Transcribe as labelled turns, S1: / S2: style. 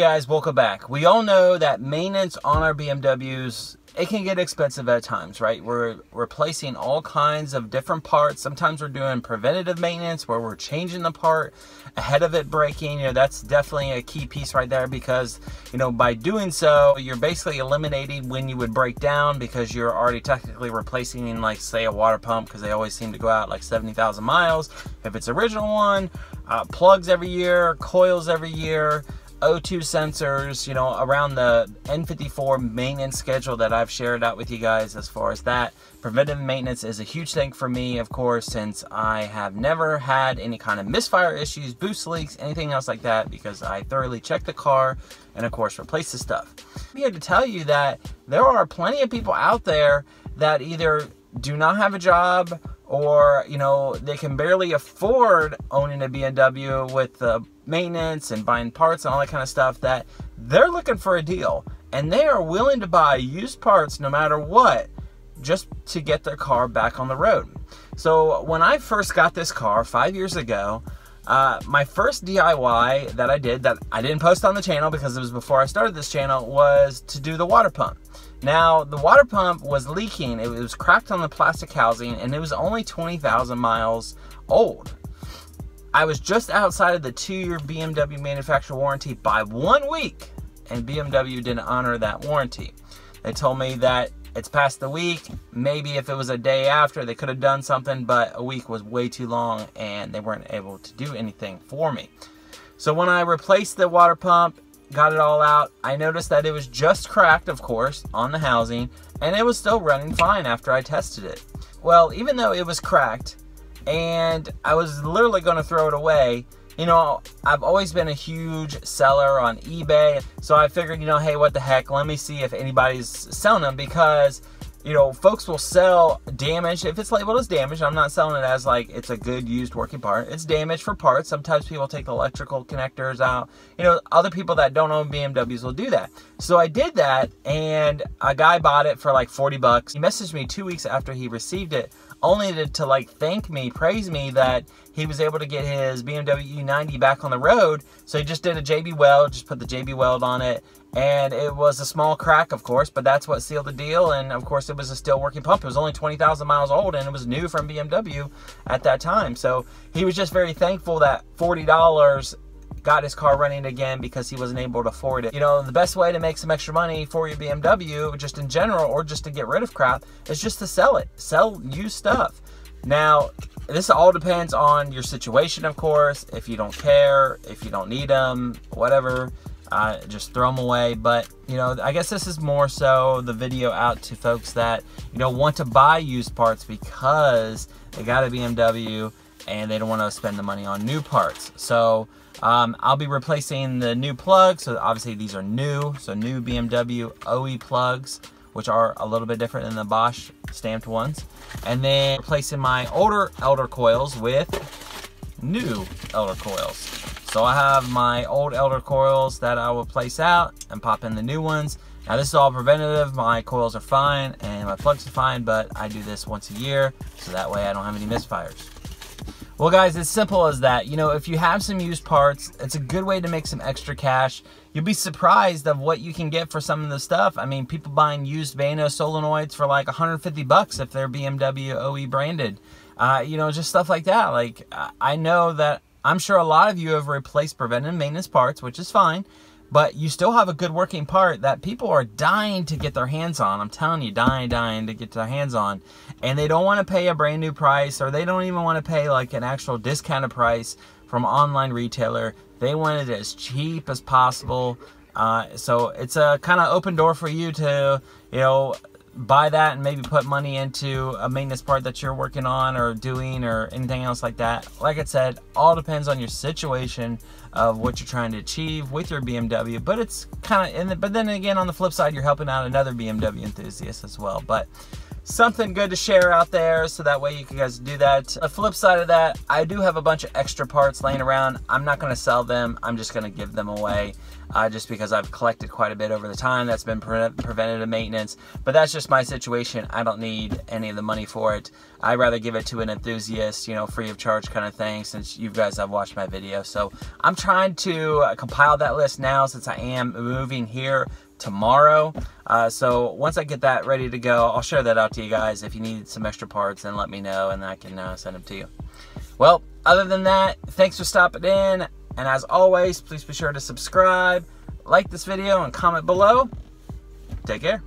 S1: guys, welcome back. We all know that maintenance on our BMWs, it can get expensive at times, right? We're replacing all kinds of different parts. Sometimes we're doing preventative maintenance where we're changing the part ahead of it breaking. You know, that's definitely a key piece right there because, you know, by doing so, you're basically eliminating when you would break down because you're already technically replacing, like, say, a water pump because they always seem to go out like 70,000 miles. If it's original one, plugs every year, coils every year, O2 sensors, you know, around the N54 maintenance schedule that I've shared out with you guys as far as that. Preventive maintenance is a huge thing for me, of course, since I have never had any kind of misfire issues, boost leaks, anything else like that, because I thoroughly check the car and, of course, replace the stuff. I'm here to tell you that there are plenty of people out there that either do not have a job or, you know, they can barely afford owning a BMW with the maintenance and buying parts and all that kind of stuff, that they're looking for a deal and they are willing to buy used parts no matter what just to get their car back on the road. So when I first got this car 5 years ago, my first DIY that I did, that I didn't post on the channel because it was before I started this channel, was to do the water pump. Now, the water pump was leaking. It was cracked on the plastic housing and it was only 20,000 miles old. I was just outside of the 2-year BMW manufacturer warranty by 1 week, and BMW didn't honor that warranty. They told me that it's past the week. Maybe if it was a day after, they could have done something, but a week was way too long and they weren't able to do anything for me. So when I replaced the water pump, got it all out, I noticed that it was just cracked, of course, on the housing, and it was still running fine after I tested it. Well, even though it was cracked, and I was literally going to throw it away, you know, I've always been a huge seller on eBay, so I figured, you know, hey, what the heck, let me see if anybody's selling them, because, you know, folks will sell damaged. If it's labeled as damaged, I'm not selling it as like it's a good used working part. It's damaged for parts. Sometimes people take the electrical connectors out. You know, other people that don't own BMWs will do that. So I did that, and a guy bought it for like 40 bucks. He messaged me 2 weeks after he received it, only to like thank me, praise me that he was able to get his BMW E90 back on the road. So he just did a JB weld, just put the JB weld on it, and it was a small crack, of course, but that's what sealed the deal. And of course, it was a still working pump. It was only 20,000 miles old, and it was new from BMW at that time. So he was just very thankful that $40 got his car running again because he wasn't able to afford it. You know, the best way to make some extra money for your BMW, just in general, or just to get rid of crap, is just to sell it. Sell used stuff. Now, this all depends on your situation, of course. If you don't care, if you don't need them, whatever, just throw them away. But, you know, I guess this is more so the video out to folks that, you know, want to buy used parts because they got a BMW and they don't want to spend the money on new parts. So I'll be replacing the new plugs. So obviously these are new, so new BMW OE plugs, which are a little bit different than the Bosch stamped ones. And then replacing my older Elder coils with new Elder coils. So I have my old Elder coils that I will place out and pop in the new ones. Now this is all preventative. My coils are fine and my plugs are fine, but I do this once a year, so that way I don't have any misfires. Well, guys, it's simple as that. You know, if you have some used parts, it's a good way to make some extra cash. You'll be surprised of what you can get for some of the stuff. I mean, people buying used Vano solenoids for like 150 bucks if they're BMW OE branded. You know, just stuff like that. Like, I know that I'm sure a lot of you have replaced preventive maintenance parts, which is fine, but you still have a good working part that people are dying to get their hands on. I'm telling you, dying to get their hands on. And they don't want to pay a brand new price, or they don't even want to pay like an actual discounted price from an online retailer. They want it as cheap as possible. So it's a kind of open door for you to, you know, buy that and maybe put money into a maintenance part that you're working on or doing or anything else like that. Like I said, all depends on your situation of what you're trying to achieve with your BMW, but it's kind of, but then again, on the flip side, you're helping out another BMW enthusiast as well. But something good to share out there, so that way you guys do that. The flip side of that, I do have a bunch of extra parts laying around. I'm not going to sell them. I'm just going to give them away. just because I've collected quite a bit over the time. That's been preventative maintenance, but that's just my situation. I don't need any of the money for it. I'd rather give it to an enthusiast, you know, free of charge kind of thing, since you guys have watched my video. So I'm trying to compile that list now, since I am moving here tomorrow. So once I get that ready to go, I'll share that out to you guys. If you need some extra parts, then let me know and I can send them to you. Well, other than that, thanks for stopping in. And as always, please be sure to subscribe, like this video, and comment below. Take care.